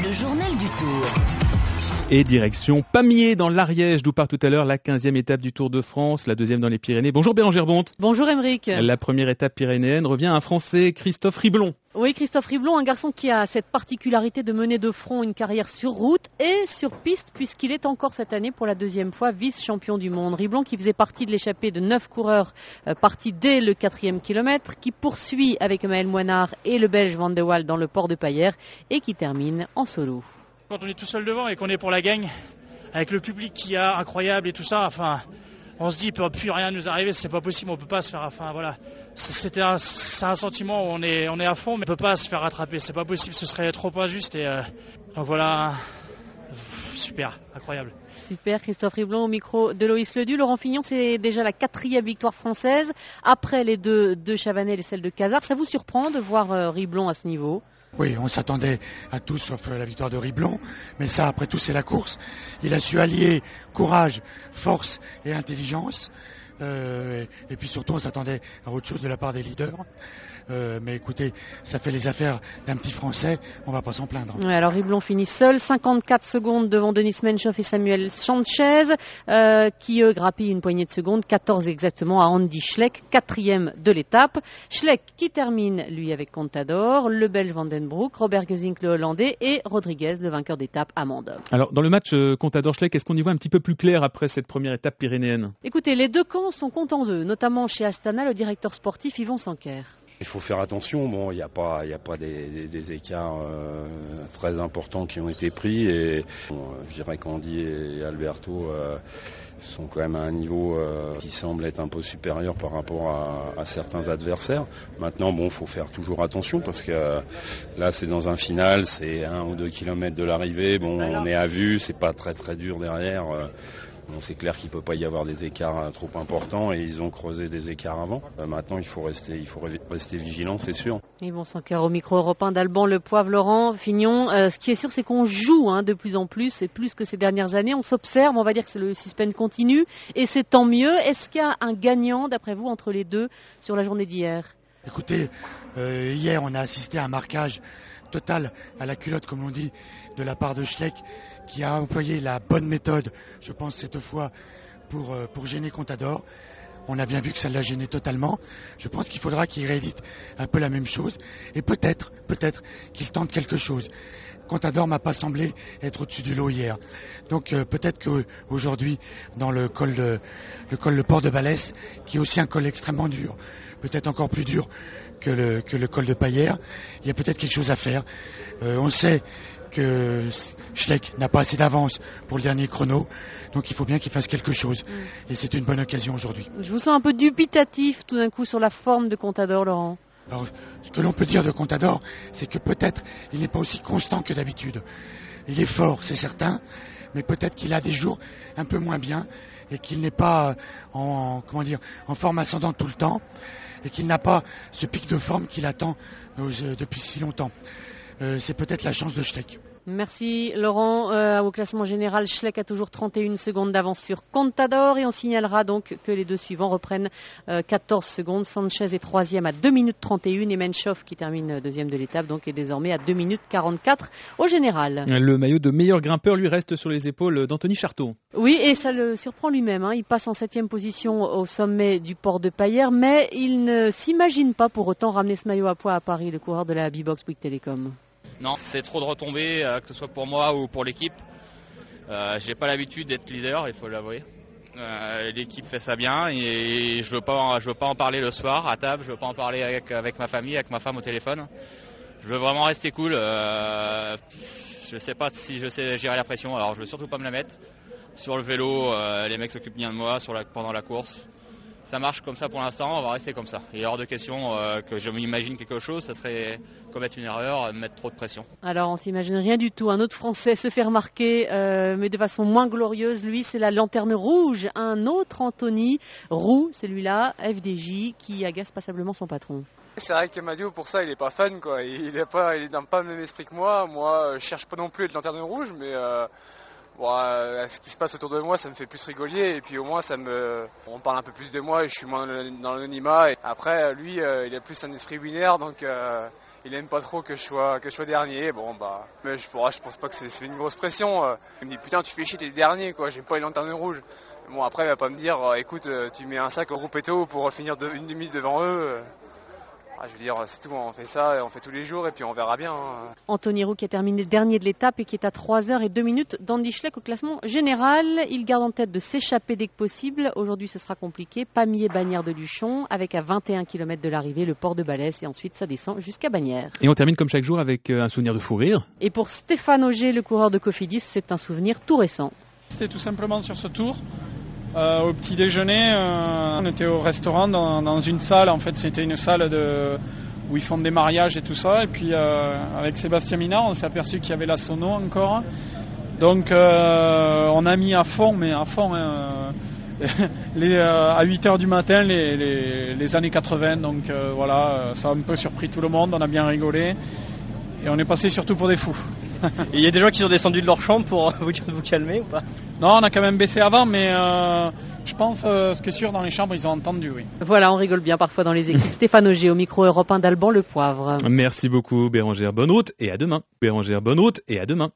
Le journal du Tour. Et direction Pamiers dans l'Ariège, d'où part tout à l'heure la 15e étape du Tour de France, la deuxième dans les Pyrénées. Bonjour Bérangère Bonte. Bonjour Émeric. La première étape pyrénéenne revient à un Français, Christophe Riblon. Oui, Christophe Riblon, un garçon qui a cette particularité de mener de front une carrière sur route et sur piste, puisqu'il est encore cette année pour la deuxième fois vice-champion du monde. Riblon qui faisait partie de l'échappée de 9 coureurs partis dès le 4e kilomètre, qui poursuit avec Maël Moinard et le Belge Van de Waal dans le port de Payerne et qui termine en solo. Quand on est tout seul devant et qu'on est pour la gagne, avec le public qui est incroyable et tout ça, enfin, on se dit, il ne peut plus rien nous arriver, c'est pas possible, on peut pas se faire, enfin voilà. C'est un sentiment où on est à fond, mais on peut pas se faire rattraper, c'est pas possible, ce serait trop injuste et donc voilà. Super, incroyable. Super, Christophe Riblon au micro de Loïs Ledu. Laurent Fignon, c'est déjà la 4e victoire française, après les deux de Chavanel et celle de Cazard. Ça vous surprend de voir Riblon à ce niveau ? Oui, on s'attendait à tout sauf la victoire de Riblon, mais ça, après tout, c'est la course. Il a su allier courage, force et intelligence. Et puis surtout, on s'attendait à autre chose de la part des leaders. Mais écoutez, ça fait les affaires d'un petit Français, on va pas s'en plaindre. Ouais, alors Riblon finit seul, 54 secondes devant Denis Menchoff et Samuel Sanchez, qui eux grappillent une poignée de secondes, 14 exactement à Andy Schleck, 4e de l'étape. Schleck qui termine, lui, avec Contador, le Belge Van den Broek, Robert Gesink, le Hollandais, et Rodriguez, le vainqueur d'étape à Mandov. Alors, dans le match Contador-Schleck, est-ce qu'on y voit un petit peu plus clair après cette première étape pyrénéenne ? Écoutez, les deux camps sont contents d'eux, notamment chez Astana, le directeur sportif Yvon Sanquer. Il faut faire attention, bon, il n'y a pas des écarts très importants qui ont été pris et je dirais qu'Andy et Alberto sont quand même à un niveau qui semble être un peu supérieur par rapport à certains adversaires. Maintenant, bon, faut faire toujours attention parce que là, c'est dans un final, c'est 1 ou 2 kilomètres de l'arrivée. Bon, on est à vue, c'est pas très très dur derrière. Bon, c'est clair qu'il ne peut pas y avoir des écarts trop importants et ils ont creusé des écarts avant. Maintenant, il faut rester vigilant, c'est sûr. Yvon Sanquer au micro européen d'Alban Le Poivre, Laurent Fignon. Ce qui est sûr, c'est qu'on joue de plus en plus et plus que ces dernières années. On s'observe, on va dire que le suspense continue et c'est tant mieux. Est-ce qu'il y a un gagnant, d'après vous, entre les deux sur la journée d'hier ? Écoutez, hier, on a assisté à un marquage total à la culotte, comme on dit, de la part de Schleck, qui a employé la bonne méthode, je pense cette fois, pour gêner Contador. On a bien vu que ça l'a gêné totalement. Je pense qu'il faudra qu'il réédite un peu la même chose. Et peut-être qu'il tente quelque chose. Contador m'a pas semblé être au-dessus du lot hier. Donc peut-être qu'aujourd'hui, dans le col le Port de Balès, qui est aussi un col extrêmement dur, peut-être encore plus dur que le col de Payerne, il y a peut-être quelque chose à faire. On sait que Schleck n'a pas assez d'avance pour le dernier chrono, donc il faut bien qu'il fasse quelque chose. Et c'est une bonne occasion aujourd'hui. Je vous sens un peu dubitatif tout d'un coup sur la forme de Contador, Laurent. Alors, ce que l'on peut dire de Contador, c'est que peut-être il n'est pas aussi constant que d'habitude. Il est fort, c'est certain, mais peut-être qu'il a des jours un peu moins bien et qu'il n'est pas en forme ascendante tout le temps et qu'il n'a pas ce pic de forme qu'il attend depuis si longtemps. C'est peut-être la chance de Schleck. Merci Laurent. Au classement général, Schleck a toujours 31 secondes d'avance sur Contador et on signalera donc que les deux suivants reprennent 14 secondes. Sanchez est 3e à 2 minutes 31 et Menchoff qui termine 2e de l'étape donc est désormais à 2 minutes 44 au général. Le maillot de meilleur grimpeur lui reste sur les épaules d'Anthony Charteau. Oui, et ça le surprend lui-même. Il passe en 7e position au sommet du port de Payerne, mais il ne s'imagine pas pour autant ramener ce maillot à poids à Paris, le coureur de la B-Box Bouygues Télécom. Non, c'est trop de retombées, que ce soit pour moi ou pour l'équipe. J'ai pas l'habitude d'être leader, il faut l'avouer. L'équipe fait ça bien et je veux pas en parler le soir à table, je veux pas en parler avec ma famille, avec ma femme au téléphone. Je veux vraiment rester cool. Je sais pas si je sais gérer la pression, alors je veux surtout pas me la mettre. Sur le vélo, les mecs s'occupent bien de moi pendant la course. Ça marche comme ça pour l'instant, on va rester comme ça. Il est hors de question que je m'imagine quelque chose, ça serait commettre une erreur, mettre trop de pression. Alors on s'imagine rien du tout. Un autre Français se fait remarquer, mais de façon moins glorieuse. Lui, c'est la lanterne rouge. Un autre Anthony Roux, celui-là, FDJ, qui agace passablement son patron. C'est vrai que Madio, pour ça, il est pas fan, quoi. Il est dans pas le même esprit que moi. Moi, je cherche pas non plus à être lanterne rouge, mais ce qui se passe autour de moi, ça me fait plus rigoler et puis au moins on parle un peu plus de moi et je suis moins dans l'anonymat. Et après, lui, il a plus un esprit binaire, donc il aime pas trop que je sois dernier. Bon bah, mais je pense pas que c'est une grosse pression. Il me dit putain, tu fais chier, t'es dernier quoi. J'aime pas les lanternes rouges. Bon après, il va pas me dire écoute, tu mets un sac au Gruppetto pour finir une demi devant eux. Je veux dire, c'est tout, on fait ça, on fait tous les jours et puis on verra bien. Anthony Roux qui a terminé dernier de l'étape et qui est à 3h02 d'Andy Schleck au classement général. Il garde en tête de s'échapper dès que possible. Aujourd'hui, ce sera compliqué. Pamiers-Bagnères de Luchon, avec à 21 km de l'arrivée le port de Balès et ensuite ça descend jusqu'à Bagnères. Et on termine comme chaque jour avec un souvenir de fou rire. Et pour Stéphane Auger, le coureur de Cofidis, c'est un souvenir tout récent. C'était tout simplement sur ce tour. Au petit déjeuner, on était au restaurant dans une salle. En fait, c'était une salle où ils font des mariages et tout ça. Et puis, avec Sébastien Minard, on s'est aperçu qu'il y avait la sono encore. Donc, on a mis à fond, à 8h du matin, les années 80. Donc, voilà, ça a un peu surpris tout le monde. On a bien rigolé. Et on est passé surtout pour des fous. Et il y a des gens qui sont descendus de leur chambre pour vous dire de vous calmer ou pas? Non, on a quand même baissé avant, mais je pense, ce qui est sûr, dans les chambres, ils ont entendu, oui. Voilà, on rigole bien parfois dans les équipes. Stéphane Auger au micro Europe 1 d'Alban Le Poivre. Merci beaucoup Bérangère, bonne route et à demain. Bérangère, bonne route et à demain.